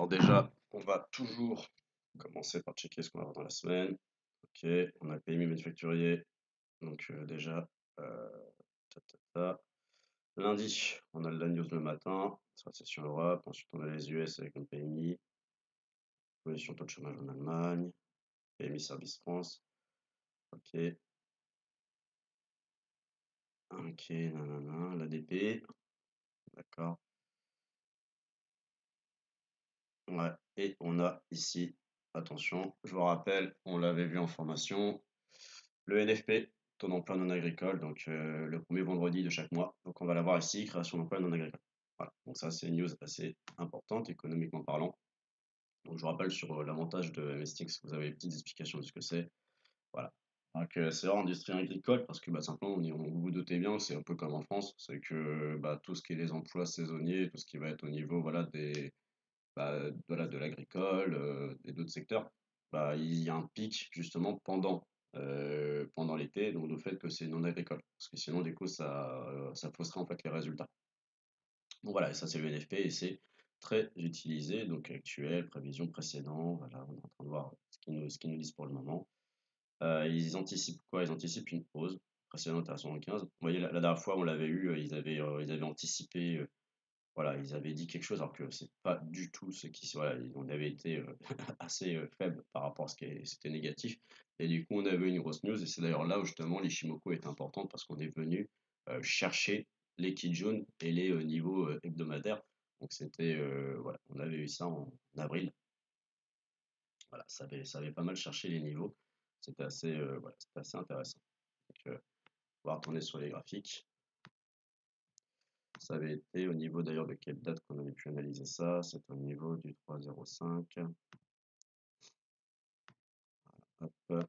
Alors déjà, on va toujours commencer par checker ce qu'on va avoir dans la semaine. Ok, on a le PMI manufacturier. Donc déjà, euh, ta, ta, ta. Lundi, on a la news le matin, récession Europe. Ensuite, on a les US avec un PMI, position taux de chômage en Allemagne, PMI Service France. Ok, ok, nanana, l'ADP, d'accord. Ouais, et on a ici, attention, je vous rappelle, on l'avait vu en formation, le NFP, taux d'emploi non agricole, donc le premier vendredi de chaque mois. Donc on va l'avoir ici, création d'emploi non agricole. Voilà, donc ça c'est une news assez importante économiquement parlant. Donc je vous rappelle sur l'avantage de MSTX, vous avez une petite explication de ce que c'est. Voilà. Donc c'est hors industrie agricole parce que bah, simplement vous vous doutez bien, c'est un peu comme en France, c'est que bah, tout ce qui est les emplois saisonniers, tout ce qui va être au niveau voilà, voilà, de l'agricole et d'autres secteurs, bah, il y a un pic justement pendant l'été, donc le fait que c'est non agricole, parce que sinon du coup ça fausserait en fait les résultats. Donc voilà, et ça c'est le NFP et c'est très utilisé, donc actuel, prévision, précédent, voilà, on est en train de voir ce qu'ils nous disent pour le moment. Ils anticipent quoi? Ils anticipent une pause, précédent à 75. Vous voyez, la dernière fois on l'avait eu, ils avaient anticipé voilà, ils avaient dit quelque chose alors que c'est pas du tout ce qui voilà, on avait été assez faible par rapport à c'était négatif. Et du coup, on avait une grosse news et c'est d'ailleurs là où justement l'Ishimoku est importante parce qu'on est venu chercher les Kijun et les niveaux hebdomadaires. Donc c'était voilà, on avait eu ça en avril. Voilà, ça avait pas mal cherché les niveaux. C'était assez voilà, c'était assez intéressant. Donc, on va retourner sur les graphiques. Ça avait été au niveau d'ailleurs de quelle date qu'on avait pu analyser ça? C'est au niveau du 3,05. Hop.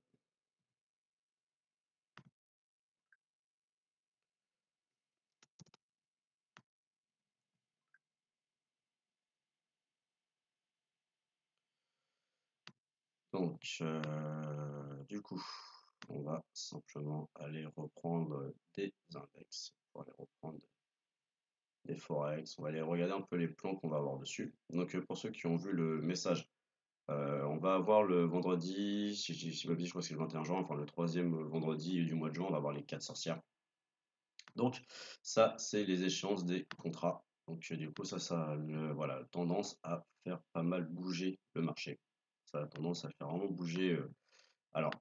Donc, du coup, on va simplement aller reprendre des index. On va aller reprendre des forex. On va aller regarder un peu les plans qu'on va avoir dessus. Donc, pour ceux qui ont vu le message, on va avoir le vendredi, si pas je crois que c'est le 21 juin, enfin le troisième vendredi du mois de juin, on va avoir les 4 sorcières. Donc, ça, c'est les échéances des contrats. Donc, du coup, ça a voilà, tendance à faire pas mal bouger le marché. Ça a tendance à faire vraiment bouger. Alors,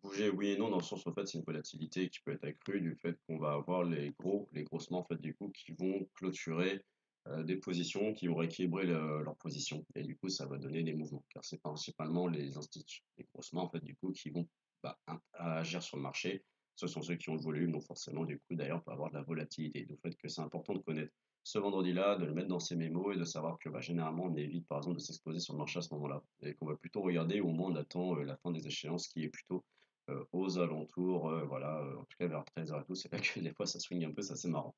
bouger oui et non, dans le sens, en fait, c'est une volatilité qui peut être accrue du fait qu'on va avoir les grossements, en fait, du coup, qui vont clôturer des positions, qui vont rééquilibrer leur position. Et du coup, ça va donner des mouvements. Car c'est principalement les instituts, les grossements, en fait, du coup, qui vont agir sur le marché. Ce sont ceux qui ont le volume, donc forcément, du coup, d'ailleurs, peut avoir de la volatilité. Du fait que c'est important de connaître ce vendredi-là, de le mettre dans ses mémos et de savoir que généralement, on évite, par exemple, de s'exposer sur le marché à ce moment-là. Et qu'on va plutôt regarder au moins on attend la fin des échéances qui est plutôt aux alentours, voilà, en tout cas vers 13h et tout, c'est là que des fois ça swing un peu, ça c'est marrant.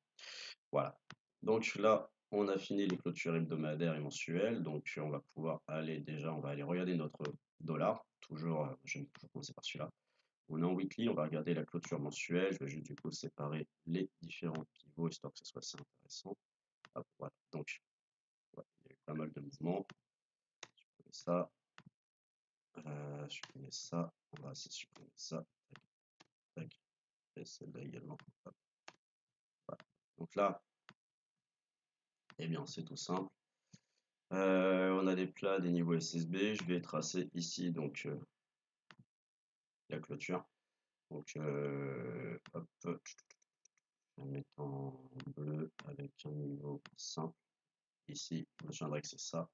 Voilà. Donc là, on a fini les clôtures hebdomadaires et mensuelles, donc on va pouvoir aller déjà, on va aller regarder notre dollar, toujours, je vais toujours commencer par celui-là. On est en weekly, on va regarder la clôture mensuelle, je vais juste du coup séparer les différents pivots histoire que ce soit assez intéressant. Hop, voilà. Donc, ouais, il y a eu pas mal de mouvements. Ça, supprimer ça, on va aussi supprimer ça. Tac, tac. Et celle-là également. Hop, voilà. Donc là, eh bien, c'est tout simple. On a des plats, des niveaux SSB. Je vais tracer ici donc la clôture. Donc, hop, je vais mettre en bleu avec un niveau simple. Ici, je viendrai que c'est ça.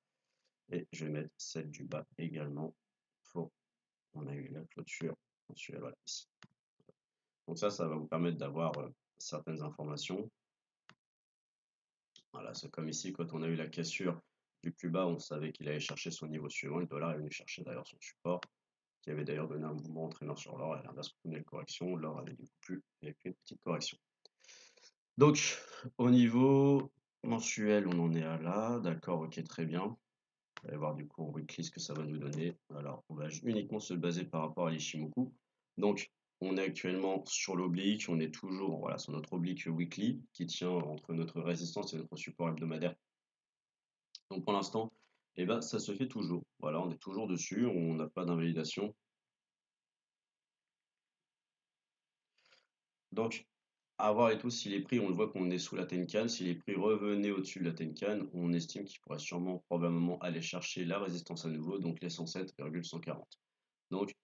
Et je vais mettre celle du bas également. On a eu la clôture. Ensuite, voilà, ici. Donc ça va vous permettre d'avoir certaines informations. Voilà, c'est comme ici, quand on a eu la cassure du plus bas, on savait qu'il allait chercher son niveau suivant. Le dollar est venu chercher d'ailleurs son support, qui avait d'ailleurs donné un mouvement entraîneur sur l'or. Et à l'inverse, quand on a une correction, l'or avait du coup plus, il avait fait une petite correction. Donc, au niveau mensuel, on en est à là. D'accord, ok, très bien. On va voir du coup en weekly ce que ça va nous donner. Alors, on va uniquement se baser par rapport à l'Ishimoku. Donc, on est actuellement sur l'oblique, on est toujours voilà, sur notre oblique weekly qui tient entre notre résistance et notre support hebdomadaire. Donc pour l'instant, Et ben, ça se fait toujours. Voilà, on est toujours dessus, on n'a pas d'invalidation. Donc, à voir et tout, si les prix, on le voit qu'on est sous la Tenkan, si les prix revenaient au-dessus de la Tenkan, on estime qu'il pourrait sûrement, probablement, aller chercher la résistance à nouveau, donc les 107,140. Donc,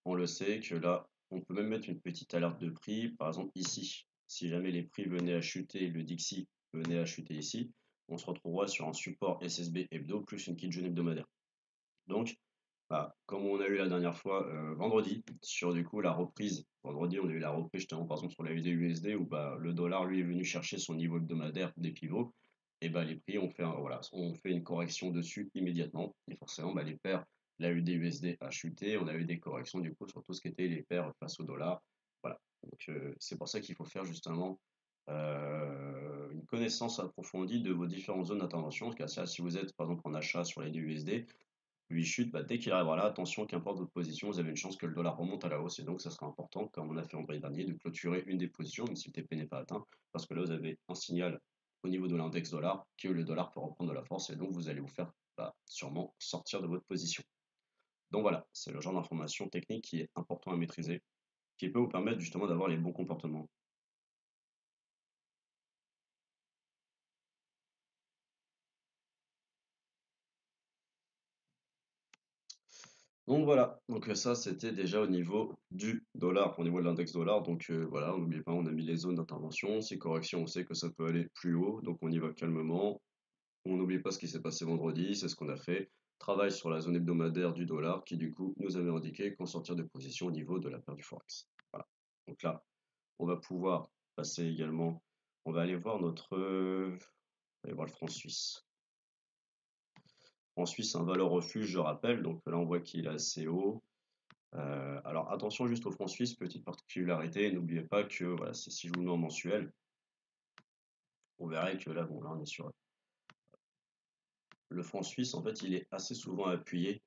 on le sait que là, on peut même mettre une petite alerte de prix, par exemple ici. Si jamais les prix venaient à chuter, le Dixie venait à chuter ici, on se retrouvera sur un support SSB hebdo plus une kit jaune hebdomadaire. Donc, bah, comme on a eu la dernière fois vendredi, sur du coup la reprise, vendredi on a eu la reprise justement par exemple sur la USD où bah, le dollar lui est venu chercher son niveau hebdomadaire des pivots, et bah, les prix ont fait, voilà, on fait une correction dessus immédiatement, et forcément bah, les paires, la USD a chuté, on a eu des corrections du coup sur tout ce qui était les paires face au dollar, voilà. Donc c'est pour ça qu'il faut faire justement une connaissance approfondie de vos différentes zones d'intervention, car si vous êtes par exemple en achat sur les USD, lui chute, bah, dès qu'il arrivera là, attention, qu'importe votre position, vous avez une chance que le dollar remonte à la hausse, et donc ça sera important, comme on a fait en vendredi dernier, de clôturer une des positions, même si le TP n'est pas atteint, parce que là vous avez un signal au niveau de l'index dollar que le dollar peut reprendre de la force, et donc vous allez vous faire bah, sûrement sortir de votre position. Donc voilà, c'est le genre d'information technique qui est important à maîtriser, qui peut vous permettre justement d'avoir les bons comportements. Donc voilà, donc ça c'était déjà au niveau du dollar, au niveau de l'index dollar. Donc voilà, n'oubliez pas, on a mis les zones d'intervention. Si correction, on sait que ça peut aller plus haut, donc on y va calmement. On n'oublie pas ce qui s'est passé vendredi, c'est ce qu'on a fait. Travail sur la zone hebdomadaire du dollar qui du coup nous avait indiqué qu'on sortir de position au niveau de la paire du Forex. Voilà. Donc là, on va pouvoir passer également, on va aller voir notre, on va aller voir le franc suisse. En Suisse, un valeur refuge, je rappelle, donc là on voit qu'il est assez haut. Alors attention juste au franc suisse, petite particularité, n'oubliez pas que voilà, si je vous le mets en mensuel, on verrait que là, bon, là on est sur le franc suisse, en fait, il est assez souvent appuyé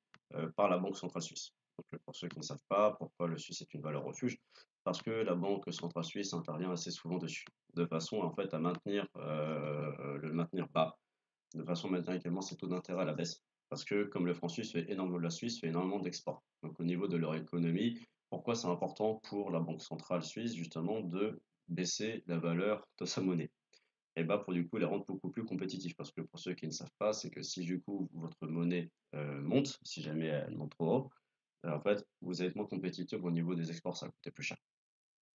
par la Banque centrale suisse. Donc pour ceux qui ne savent pas pourquoi le suisse est une valeur refuge, parce que la Banque centrale suisse intervient assez souvent dessus, de façon en fait à maintenir le maintenir bas, de façon à maintenir également ses taux d'intérêt à la baisse. Parce que comme le franc suisse fait énormément, la Suisse fait énormément d'exports. Donc au niveau de leur économie, pourquoi c'est important pour la Banque centrale suisse justement de baisser la valeur de sa monnaie? Et bah pour du coup les rendre beaucoup plus compétitifs. Parce que pour ceux qui ne savent pas, c'est que si du coup votre monnaie monte, si jamais elle monte trop haut, en fait vous allez être moins compétitif au niveau des exports, ça va coûter plus cher.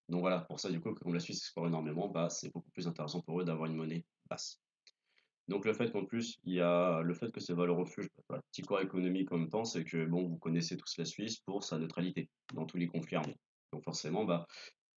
Donc voilà, pour ça du coup, comme la Suisse exporte énormément, bah c'est beaucoup plus intéressant pour eux d'avoir une monnaie basse. Donc le fait qu'en plus, il y a le fait que ces valeurs refuges, voilà, petit corps économique en même temps, c'est que bon, vous connaissez tous la Suisse pour sa neutralité dans tous les conflits armés. Donc forcément, bah,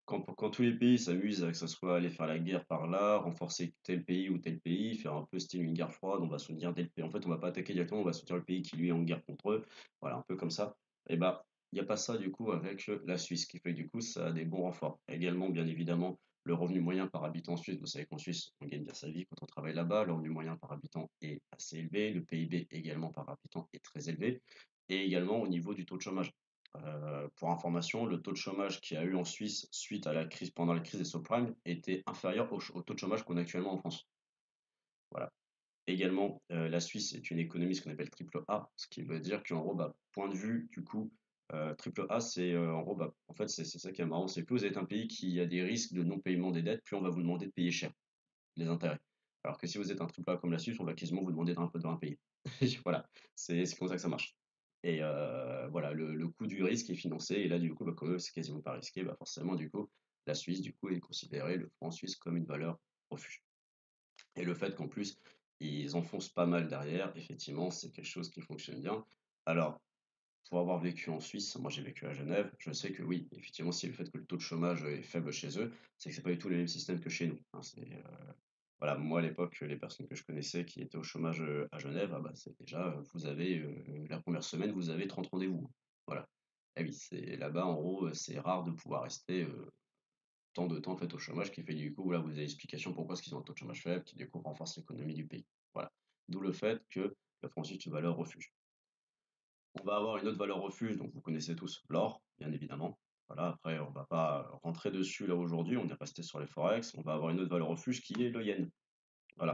quand tous les pays s'amusent à que ce soit aller faire la guerre par là, renforcer tel pays ou tel pays, faire un peu style une guerre froide, on va soutenir tel pays. En fait, on va pas attaquer directement, on va soutenir le pays qui lui est en guerre contre eux. Voilà, un peu comme ça. Et bah, il n'y a pas ça du coup avec la Suisse, qui fait que du coup, ça a des bons renforts. Également, bien évidemment, le revenu moyen par habitant en Suisse, vous savez qu'en Suisse, on gagne bien sa vie quand on travaille là-bas. Le revenu moyen par habitant est assez élevé. Le PIB également par habitant est très élevé. Et également au niveau du taux de chômage. Pour information, le taux de chômage qu'il y a eu en Suisse suite à la crise, pendant la crise des subprimes était inférieur au taux de chômage qu'on a actuellement en France. Voilà. Également, la Suisse est une économie ce qu'on appelle triple A, ce qui veut dire qu'en gros, bah, point de vue, du coup, triple A, c'est en gros, bah, en fait, c'est ça qui est marrant, c'est plus vous êtes un pays qui a des risques de non-paiement des dettes, plus on va vous demander de payer cher les intérêts. Alors que si vous êtes un triple A comme la Suisse, on va quasiment vous demander d'un peu de rien payer. Voilà, c'est comme ça que ça marche. Et voilà, le coût du risque est financé, et là, du coup, bah, comme eux, c'est quasiment pas risqué, bah, forcément, du coup, la Suisse, du coup, est considérée, le franc suisse, comme une valeur refuge. Et le fait qu'en plus, ils enfoncent pas mal derrière, effectivement, c'est quelque chose qui fonctionne bien. Alors, pour avoir vécu en Suisse, moi j'ai vécu à Genève, je sais que oui, effectivement, si le fait que le taux de chômage est faible chez eux, c'est que c'est pas du tout le même système que chez nous, hein. Voilà, moi à l'époque, les personnes que je connaissais qui étaient au chômage à Genève, ah bah, c'est déjà, vous avez la première semaine, vous avez 30 rendez-vous. Voilà. Et oui, c'est là-bas, en gros, c'est rare de pouvoir rester tant de temps en fait au chômage, qui fait du coup, là, vous avez l'explication pourquoi est-ce qu'ils ont un taux de chômage faible, qui du coup renforce l'économie du pays. Voilà. D'où le fait que la France est une valeur refuge. On va avoir une autre valeur refuge, donc vous connaissez tous l'or, bien évidemment. Voilà, après, on va pas rentrer dessus là aujourd'hui, on est resté sur les forex. On va avoir une autre valeur refuge qui est le yen. Voilà,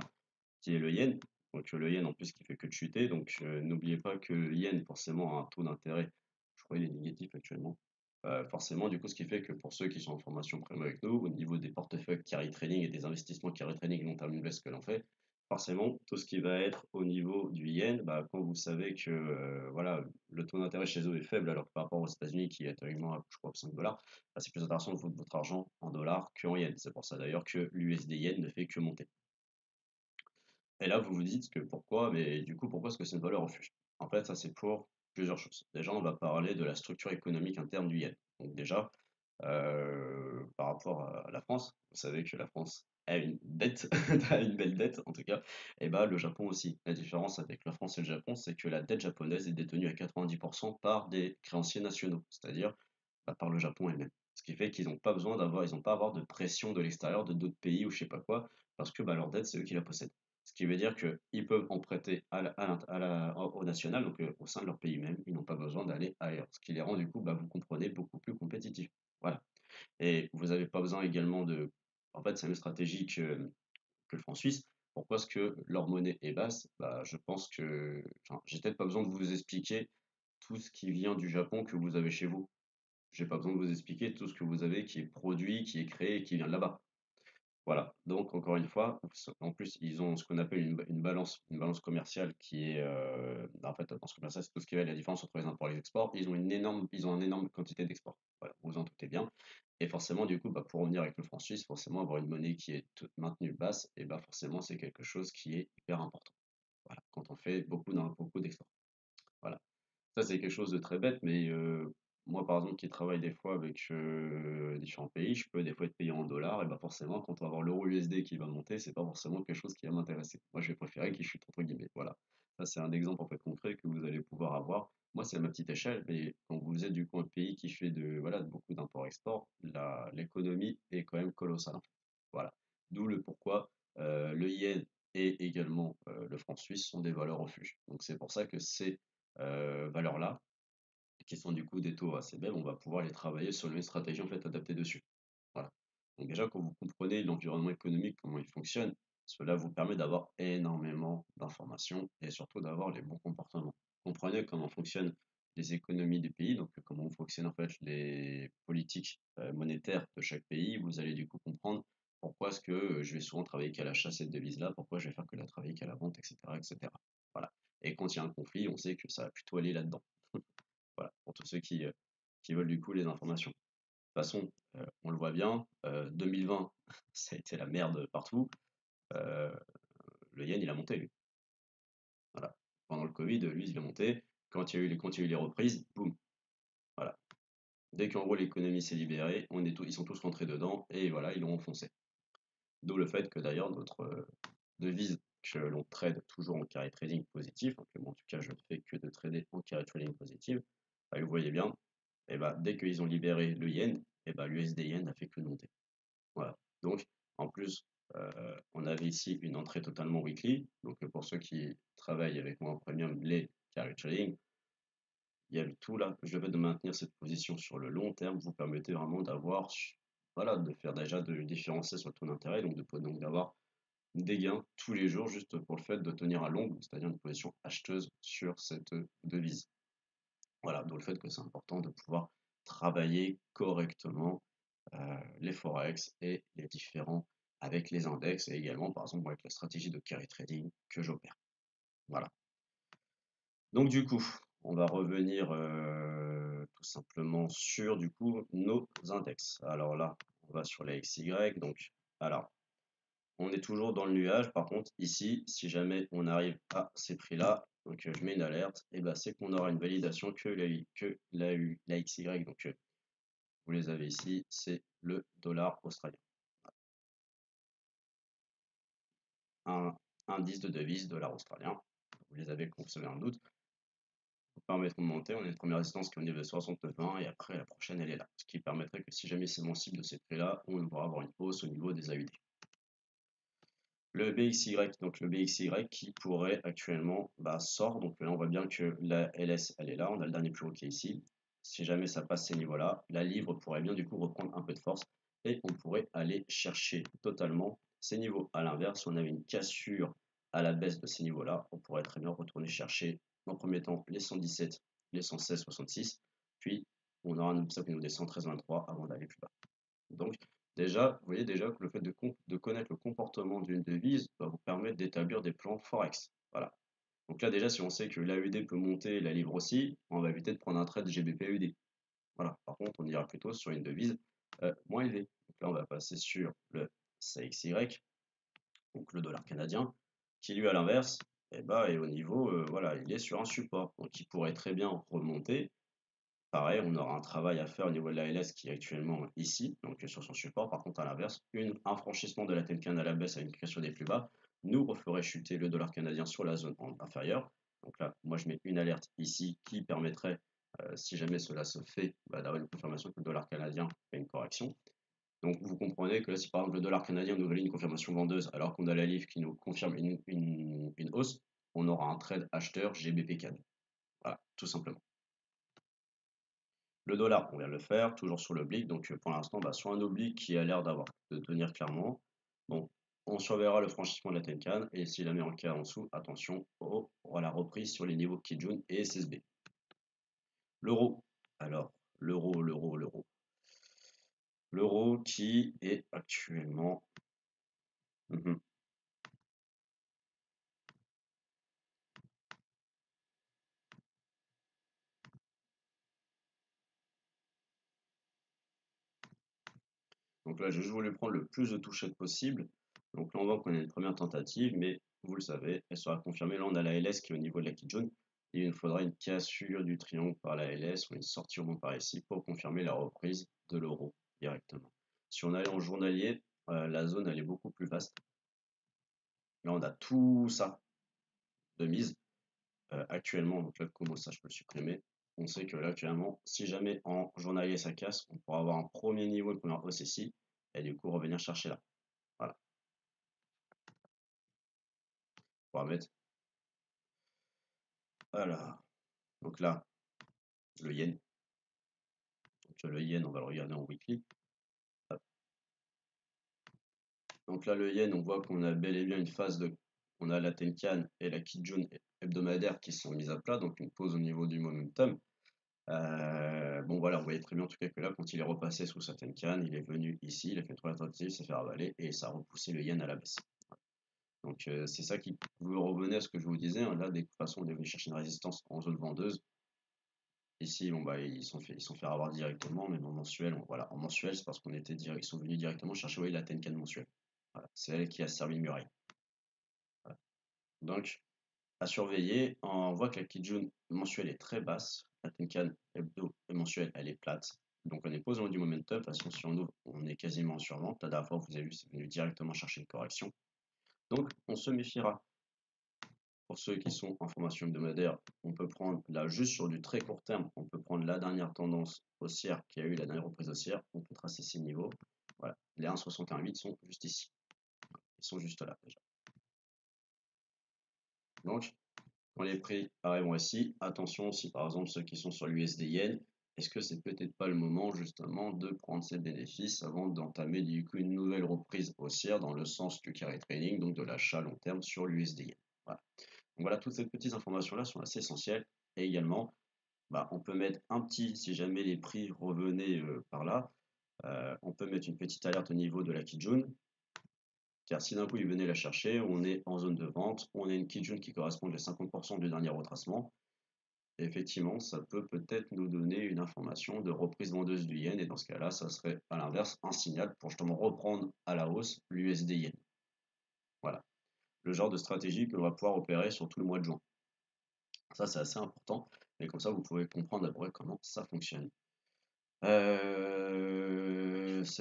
qui est le yen. Donc le yen en plus qui fait que de chuter. Donc n'oubliez pas que le yen forcément a un taux d'intérêt, je crois qu'il est négatif actuellement. Forcément, du coup, ce qui fait que pour ceux qui sont en formation premium avec nous, au niveau des portefeuilles carry trading et des investissements carry trading long term invest que l'on fait, forcément, tout ce qui va être au niveau du yen, bah, quand vous savez que voilà, le taux d'intérêt chez eux est faible, alors que par rapport aux États-Unis qui est actuellement à, je crois, 5 dollars, bah, c'est plus intéressant de foutre votre argent en dollars qu'en yen. C'est pour ça d'ailleurs que l'USD yen ne fait que monter. Et là, vous vous dites que pourquoi, mais du coup, pourquoi est-ce que c'est une valeur refuge? En fait, ça, c'est pour plusieurs choses. Déjà, on va parler de la structure économique interne du yen. Donc déjà, par rapport à la France, vous savez que la France a une dette, a une belle dette en tout cas, et bah le Japon aussi. La différence avec la France et le Japon, c'est que la dette japonaise est détenue à 90% par des créanciers nationaux, c'est-à-dire bah, par le Japon elle-même. Ce qui fait qu'ils n'ont pas besoin d'avoir, ils n'ont pas à avoir de pression de l'extérieur, de d'autres pays ou je sais pas quoi, parce que bah, leur dette, c'est eux qui la possèdent. Ce qui veut dire qu'ils peuvent en prêter au national, donc au sein de leur pays même, ils n'ont pas besoin d'aller ailleurs. Ce qui les rend du coup, bah, vous comprenez, beaucoup plus compétitifs. Voilà. Et vous n'avez pas besoin également de. En fait, c'est la même stratégie que le franc suisse. Pourquoi est-ce que leur monnaie est basse? Bah, je pense que. Enfin, j'ai peut-être pas besoin de vous expliquer tout ce qui vient du Japon que vous avez chez vous. J'ai pas besoin de vous expliquer tout ce que vous avez qui est produit, qui est créé et qui vient de là-bas. Voilà, donc encore une fois, en plus, ils ont ce qu'on appelle une balance commerciale qui est, en fait, la balance commerciale, c'est tout ce qui est la différence entre les imports et les exports. Ils ont une énorme quantité d'exports. Voilà, vous en doutez bien. Et forcément, du coup, bah, pour revenir avec le franc suisse, forcément, avoir une monnaie qui est maintenue basse, et bah, forcément, c'est quelque chose qui est hyper important. Voilà, quand on fait beaucoup d'exports. Voilà. Ça, c'est quelque chose de très bête, mais moi, par exemple, qui travaille des fois avec différents pays, je peux des fois être payé en dollars, et bah forcément, quand on va avoir l'euro USD qui va monter, c'est pas forcément quelque chose qui va m'intéresser. Moi, je vais préférer qu'il chute entre guillemets. Voilà. Ça, c'est un exemple en fait concret que vous allez pouvoir avoir. Moi, c'est à ma petite échelle, mais quand vous êtes du coup un pays qui fait voilà, beaucoup d'import-export, l'économie est quand même colossale. Voilà. D'où le pourquoi le yen et également le franc suisse sont des valeurs refuges. Donc c'est pour ça que ces valeurs-là, qui sont du coup des taux assez belles, on va pouvoir les travailler sur une stratégie en fait adaptée dessus. Voilà. Donc déjà, quand vous comprenez l'environnement économique, comment il fonctionne, cela vous permet d'avoir énormément d'informations et surtout d'avoir les bons comportements. Comprenez comment fonctionnent les économies des pays, donc comment fonctionnent en fait les politiques monétaires de chaque pays. Vous allez du coup comprendre pourquoi est-ce que je vais souvent travailler qu'à l'achat cette devise-là, pourquoi je vais faire que la travailler qu'à la vente, etc., etc. Voilà. Et quand il y a un conflit, on sait que ça va plutôt aller là-dedans. Voilà, pour tous ceux qui veulent du coup les informations. De toute façon, on le voit bien, 2020, ça a été la merde partout. Euh, le yen, il a monté, lui. Voilà. Pendant le Covid, lui, il a monté. Quand il y a eu les reprises, boum. Voilà. Dès qu'en gros l'économie s'est libérée, ils sont tous rentrés dedans et voilà, ils l'ont enfoncé. D'où le fait que d'ailleurs notre devise que l'on trade toujours en carry trading positif, donc moi, en tout cas je ne fais que de trader en carry trading positif, bah, vous voyez bien, et bah, dès qu'ils ont libéré le yen, et bah, l'USD yen n'a fait que monter. Voilà. Donc, en plus, on avait ici une entrée totalement weekly. Donc, pour ceux qui travaillent avec moi en premium, les carry trading, il y a le tout là. Je vais de maintenir cette position sur le long terme vous permettez vraiment d'avoir, voilà, de faire déjà de différencier sur le taux d'intérêt, donc d'avoir des gains tous les jours juste pour le fait de tenir à long, c'est-à-dire une position acheteuse sur cette devise. Voilà, donc le fait que c'est important de pouvoir travailler correctement les forex et les différents avec les index et également par exemple avec la stratégie de carry trading que j'opère. Voilà. Donc du coup, on va revenir tout simplement sur du coup nos index. Alors là, on va sur la XY. Donc, alors, on est toujours dans le nuage. Par contre, ici, si jamais on arrive à ces prix-là, donc je mets une alerte, et ben c'est qu'on aura une validation la XY. Donc vous les avez ici, c'est le dollar australien. Un indice de devise dollar australien. Vous les avez, comme vous savez, un doute. Permettre de monter, on a une première résistance qui est au niveau de 69,20 et après la prochaine elle est là. Ce qui permettrait que si jamais c'est mon cible de ces prix-là, on devra avoir une hausse au niveau des AUD. Le BXY, donc le BXY qui pourrait actuellement sort, donc là on voit bien que la LS elle est là, on a le dernier plus haut qui est ici. Si jamais ça passe ces niveaux-là, la livre pourrait bien du coup reprendre un peu de force et on pourrait aller chercher totalement ces niveaux. À l'inverse, si on avait une cassure à la baisse de ces niveaux-là, on pourrait très bien retourner chercher en premier temps les 117, les 116,66, puis on aura un obstacle au niveau des 113,23 avant d'aller plus bas. Donc déjà, vous voyez déjà que le fait de connaître le comportement d'une devise va vous permettre d'établir des plans Forex. Voilà. Donc là déjà, si on sait que l'AUD peut monter, la livre aussi, on va éviter de prendre un trade GBP-AUD. Voilà. Par contre, on ira plutôt sur une devise moins élevée. Donc là, on va passer sur le CXY, donc le dollar canadien, qui lui à l'inverse, eh ben, est au niveau, voilà, il est sur un support. Donc il pourrait très bien remonter. Pareil, on aura un travail à faire au niveau de la LS qui est actuellement ici, donc sur son support. Par contre, à l'inverse, un franchissement de la Tenkan à la baisse à une création des plus bas nous referait chuter le dollar canadien sur la zone inférieure. Donc là, moi je mets une alerte ici qui permettrait, si jamais cela se fait, d'avoir une confirmation que le dollar canadien fait une correction. Donc vous comprenez que là, si par exemple le dollar canadien nous valide une confirmation vendeuse alors qu'on a la livre qui nous confirme une hausse, on aura un trade acheteur GBP CAD. Voilà, tout simplement. Le dollar, on vient de le faire, toujours sur l'oblique. Donc pour l'instant, sur un oblique qui a l'air de tenir clairement. Bon, on surveillera le franchissement de la Tenkan. Et si la met en cas en dessous, attention à la reprise sur les niveaux Kijun et SSB. L'euro. Alors, l'euro. L'euro qui est actuellement. Donc là, j'ai juste voulu prendre le plus de touchettes possible. Donc là, on voit qu'on a une première tentative, mais vous le savez, elle sera confirmée. Là, on a la LS qui est au niveau de la Kijun. Et il nous faudra une cassure du triangle par la LS ou une sortie au moins par ici pour confirmer la reprise de l'euro directement. Si on allait en journalier, la zone elle est beaucoup plus vaste. Là, on a tout ça de mise actuellement. Donc là, comment ça, je peux le supprimer. On sait que là, actuellement, si jamais en journalier ça casse, on pourra avoir un premier niveau, une première hausse ici, et du coup revenir chercher là. Voilà. On va mettre. Voilà. Donc là, le yen. Donc le yen, on va le regarder en weekly. Hop. Donc là, le yen, on voit qu'on a bel et bien une phase de. On a la Tenkan et la Kijun hebdomadaire qui sont mises à plat, donc une pause au niveau du momentum. Bon voilà, vous voyez très bien en tout cas que là, quand il est repassé sous sa Tenkan, il est venu ici, il a fait une première tentative, s'est fait avaler et ça a repoussé le yen à la baisse. Donc c'est ça qui vous revenez à ce que je vous disais. Hein, là, de toute façon, on est venu chercher une résistance en zone vendeuse. Ici, bon, ils sont fait avoir directement, mais en mensuel, voilà, en mensuel, c'est parce ils sont venus directement chercher la Tenkan mensuelle. Voilà, c'est elle qui a servi de muraille. Voilà. Donc, à surveiller, on voit que la Kijun mensuelle est très basse, la Tenkan hebdo mensuelle, elle est plate. Donc, on est posé dans du momentum. De toute façon, si on ouvre, on est quasiment en survente. La dernière fois, vous avez vu, c'est venu directement chercher une correction. Donc, on se méfiera. Pour ceux qui sont en formation hebdomadaire, on peut prendre là juste sur du très court terme, on peut prendre la dernière tendance haussière qui a eu la dernière reprise haussière, on peut tracer ces niveaux. Voilà, les 1,68 sont juste ici. Ils sont juste là déjà. Donc, quand les prix arriveront ici, attention si par exemple ceux qui sont sur l'USD Yen, est-ce que c'est peut-être pas le moment justement de prendre ces bénéfices avant d'entamer du coup une nouvelle reprise haussière dans le sens du carry trading, donc de l'achat long terme sur l'USD Yen. Voilà. Donc voilà, toutes ces petites informations-là sont assez essentielles. Et également, on peut mettre un petit, si jamais les prix revenaient par là, on peut mettre une petite alerte au niveau de la Kijun. Car si d'un coup il venait la chercher, on est en zone de vente, on a une Kijun qui correspond à 50% du dernier retracement. Et effectivement, ça peut peut-être nous donner une information de reprise vendeuse du yen. Et dans ce cas-là, ça serait à l'inverse un signal pour justement reprendre à la hausse l'USD yen. Voilà. Le genre de stratégie que l'on va pouvoir opérer sur tout le mois de juin. Ça, c'est assez important. Et comme ça, vous pouvez comprendre à peu près comment ça fonctionne. C'est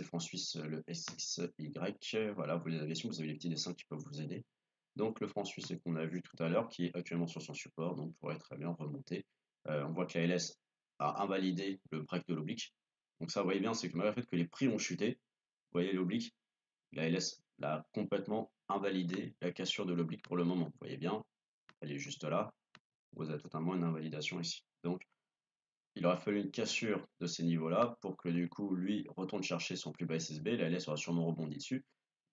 le franc suisse, le SXY. Voilà, vous les avez si vous avez les petits dessins qui peuvent vous aider. Donc le franc suisse qu'on a vu tout à l'heure, qui est actuellement sur son support, donc pourrait très bien remonter. On voit que la LS a invalidé le break de l'oblique. Donc ça, vous voyez bien, c'est que malgré le fait que les prix ont chuté, vous voyez l'oblique, la LS l'a complètement invalidé la cassure de l'oblique pour le moment. Vous voyez bien, elle est juste là. Vous avez totalement une invalidation ici. Donc il aurait fallu une cassure de ces niveaux-là pour que du coup lui retourne chercher son plus bas SSB, la LS aura sûrement rebondi dessus.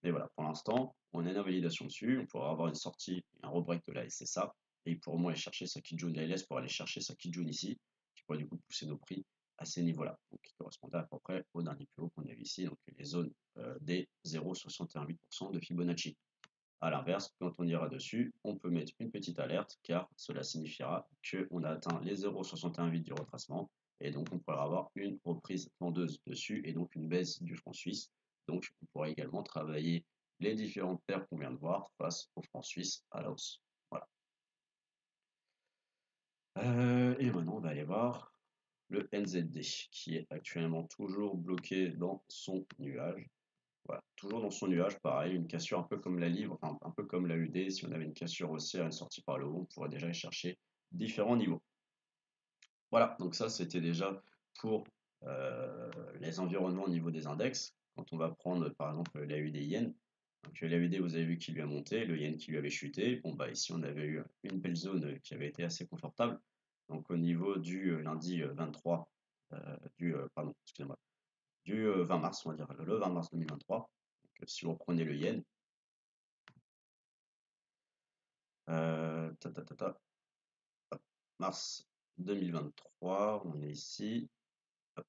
Et voilà, pour l'instant, on a une invalidation dessus, on pourra avoir une sortie et un rebreak de la SSA, et il pourra au moins aller chercher sa Kijun LS pour aller chercher sa Kijun ici, qui pourrait du coup pousser nos prix à ces niveaux-là, donc qui correspondait à peu près au dernier plus haut qu'on a vu ici, donc les zones des 0,618% de Fibonacci. A l'inverse, quand on ira dessus, on peut mettre une petite alerte car cela signifiera qu'on a atteint les 0,618 du retracement et donc on pourra avoir une reprise tendeuse dessus et donc une baisse du franc suisse. Donc on pourra également travailler les différentes paires qu'on vient de voir face au franc suisse à la hausse. Voilà. Et maintenant on va aller voir le NZD qui est actuellement toujours bloqué dans son nuage. Voilà, toujours dans son nuage, pareil, une cassure un peu comme la livre, enfin un peu comme la UD, si on avait une cassure haussière, une sortie par le haut, on pourrait déjà y chercher différents niveaux. Voilà, donc ça c'était déjà pour les environnements au niveau des index. Quand on va prendre par exemple la UD yen, donc la UD vous avez vu qu'il lui a monté, le yen qui lui avait chuté. Bon bah ici on avait eu une belle zone qui avait été assez confortable. Donc au niveau du lundi 23, pardon, excusez-moi, du 20 mars, on va dire le 20 mars 2023. Donc, si vous reprenez le yen, ta, ta, ta, ta, hop, mars 2023, on est ici. Hop,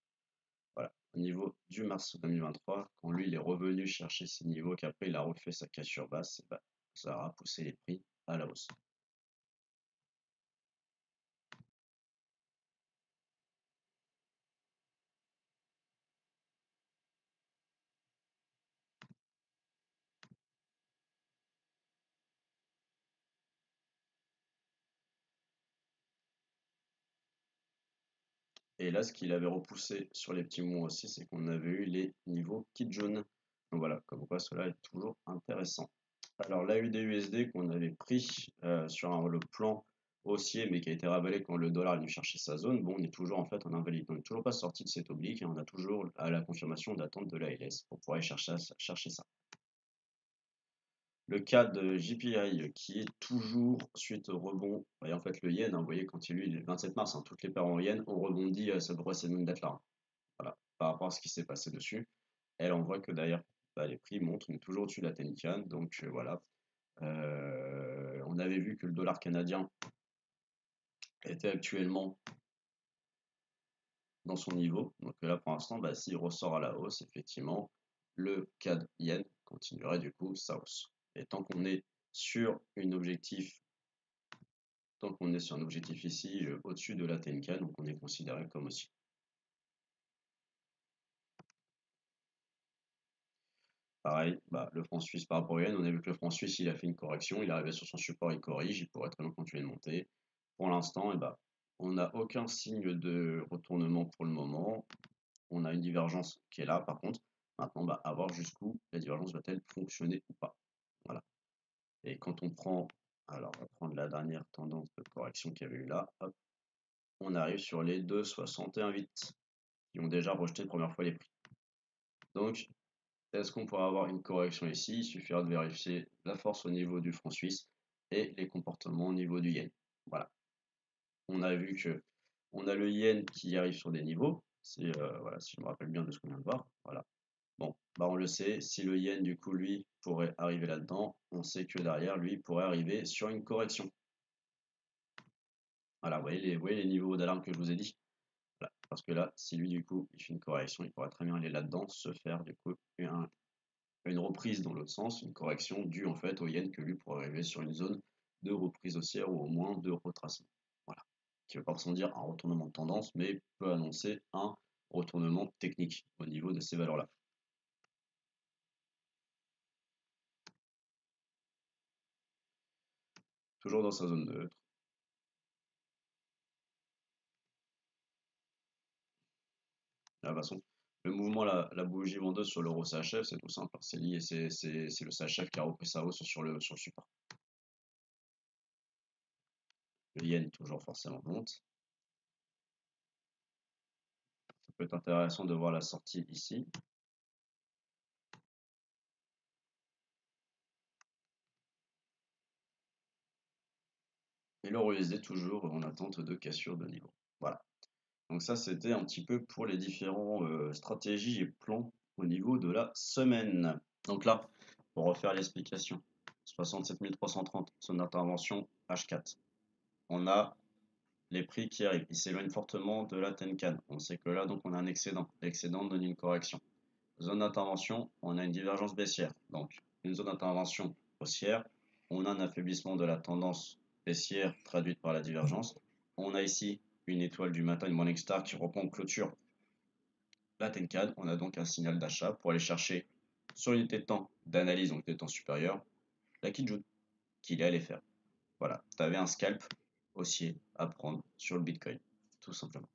voilà, au niveau du mars 2023, quand lui il est revenu chercher ses niveaux, qu'après il a refait sa cassure basse, et bah, ça aura poussé les prix à la hausse. Et là, ce qu'il avait repoussé sur les petits mots aussi, c'est qu'on avait eu les niveaux Kijun. Donc voilà, comme quoi cela est toujours intéressant. Alors la UD-USD qu'on avait pris sur le plan haussier, mais qui a été ravalé quand le dollar est venu chercher sa zone, bon, on est toujours en fait en invalide. On n'est toujours pas sorti de cette oblique et on a toujours à la confirmation d'attente de la LS pour pouvoir aller chercher ça. Le cas de JPI qui est toujours suite au rebond, et en fait le yen, hein, vous voyez quand il est le 27 mars, hein, toutes les paires en yen ont rebondi à cette grosse même date là. Voilà, par rapport à ce qui s'est passé dessus. Elle, on voit que d'ailleurs bah, les prix montent, on est toujours au-dessus de la Tenkan, donc voilà. On avait vu que le dollar canadien était actuellement dans son niveau, donc là pour l'instant, bah, s'il ressort à la hausse, effectivement, le CAD yen continuerait du coup sa hausse. Et tant qu'on est sur un objectif ici au-dessus de la Tenkan, donc on est considéré comme aussi. Pareil, bah, le franc suisse par rapport au yen, on a vu que le franc suisse il a fait une correction, il est arrivé sur son support, il corrige, il pourrait très bien continuer de monter. Pour l'instant, eh bah, on n'a aucun signe de retournement pour le moment. On a une divergence qui est là par contre. Maintenant, bah, à voir jusqu'où la divergence va-t-elle fonctionner ou pas. Voilà. Et quand on prend, alors on va prendre la dernière tendance de correction qu'il y avait eu là, hop, on arrive sur les 2,61,8 qui ont déjà rejeté la première fois les prix. Donc, est-ce qu'on pourra avoir une correction ici? Il suffira de vérifier la force au niveau du franc suisse et les comportements au niveau du yen. Voilà. On a vu que on a le yen qui arrive sur des niveaux. Voilà, si je me rappelle bien de ce qu'on vient de voir. Voilà. Bon, bah on le sait, si le yen du coup lui pourrait arriver là-dedans, on sait que derrière lui pourrait arriver sur une correction. Voilà, vous voyez les niveaux d'alarme que je vous ai dit. Voilà. Parce que là, si lui du coup il fait une correction, il pourrait très bien aller là-dedans, se faire du coup une reprise dans l'autre sens, une correction due en fait au yen que lui pourrait arriver sur une zone de reprise haussière ou au moins de retracement. Voilà. Qui ne veut pas forcément dire un retournement de tendance, mais peut annoncer un retournement technique au niveau de ces valeurs-là. Toujours dans sa zone neutre. De toute façon, le mouvement, la bougie vendeuse sur l'euro CHF, c'est tout simple. C'est lié, c'est le CHF qui a repris sa hausse sur le support. Le yen toujours forcément monte. Ça peut être intéressant de voir la sortie ici. Et l'euro USD toujours en attente de cassure de niveau. Voilà. Donc ça, c'était un petit peu pour les différents stratégies et plans au niveau de la semaine. Donc là, Pour refaire l'explication, 67 330, zone d'intervention H4. On a les prix qui arrivent, ils s'éloignent fortement de la Tenkan. On sait que là, donc, on a un excédent. L'excédent donne une correction. Zone d'intervention, on a une divergence baissière. Donc, une zone d'intervention haussière, on a un affaiblissement de la tendance baissière traduite par la divergence. On a ici une étoile du matin, une Morning Star qui reprend en clôture la Tenkan. On a donc un signal d'achat pour aller chercher sur l'unité de temps d'analyse, donc unité de temps supérieure, la Kijun qu'il est allé faire. Voilà, tu avais un scalp haussier à prendre sur le Bitcoin, tout simplement.